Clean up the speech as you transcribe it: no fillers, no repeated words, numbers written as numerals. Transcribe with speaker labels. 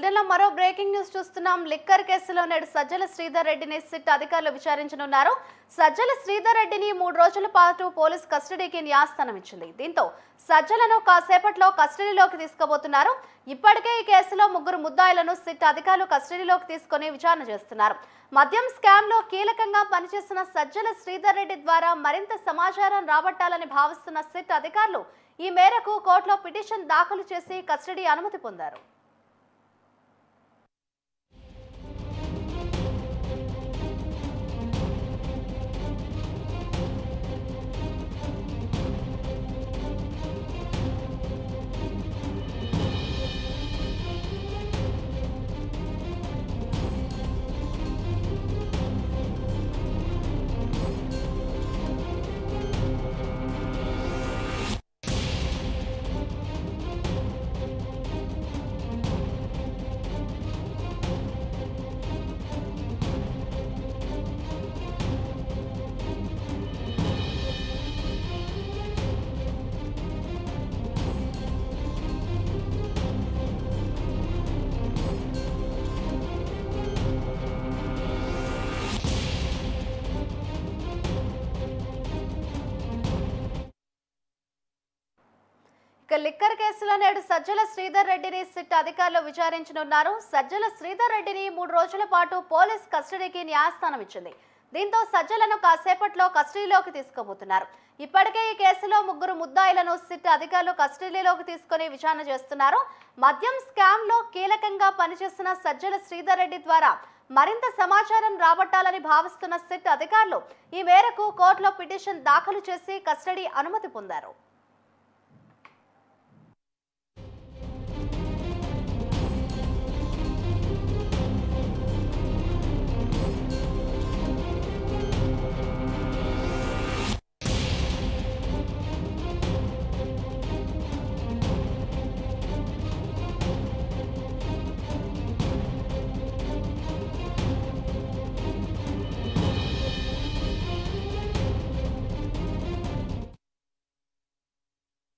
Speaker 1: బులెటిన్లో మరో breaking news చూస్తున్నాం. లిక్కర్ కేసులో నేడు సజ్జల శ్రీధర్ రెడ్డిని సిట్ అధికారులు విచారించనున్నారు. సజ్జల శ్రీధర్ రెడ్డిని 3 రోజుల పాటు పోలీస్ కస్టడీకి న్యాయస్థానం ఇచ్చింది. దీంతో సజ్జలను కాసేపట్లో కస్టడీలోకి తీసుకోబోతున్నారు. ఇప్పటికే ఈ కేసులో 3 ముద్దాయిలను సిట్ అధికారులు కస్టడీలోకి తీసుకుని విచారణ చేస్తున్నారు. మద్యం స్కామ్ లో కీలకంగా పనిచేసిన సజ్జల శ్రీధర్ రెడ్డి ద్వారా మరింత సమాచారం రాబట్టాలని భావిస్తున్న సిట్ అధికారులు ఈ మేరకు కోర్టులో పిటిషన్ దాఖలు చేసి కస్టడీ అనుమతి పొందారు. లిక్కర్ కేసులో నేడు సజ్జల శ్రీధర్ రెడ్డిని సిట్ అధికారులు విచారించనున్నారు. సజ్జల శ్రీధర్ రెడ్డిని 3 రోజుల పాటు పోలీస్ కస్టడీకి న్యాయస్థానం ఇచ్చింది. దీంతో సజ్జలను కాసేపట్లో కస్టడీలోకి తీసుకోబోతున్నారు. ఇప్పటికే ఈ కేసులో 3 ముద్దాయిలను సిట్ అధికారులు కస్టడీలోకి తీసుకుని విచారణ చేస్తున్నారు. మద్యం స్కామ్ లో కీలకంగా పనిచేసిన సజ్జల శ్రీధర్ రెడ్డి ద్వారా మరింత సమాచారం రాబట్టాలని భావిస్తున్న సిట్ అధికారులు ఈ మేరకు కోర్టులో పిటిషన్ దాఖలు చేసి కస్టడీ అనుమతి పొందారు.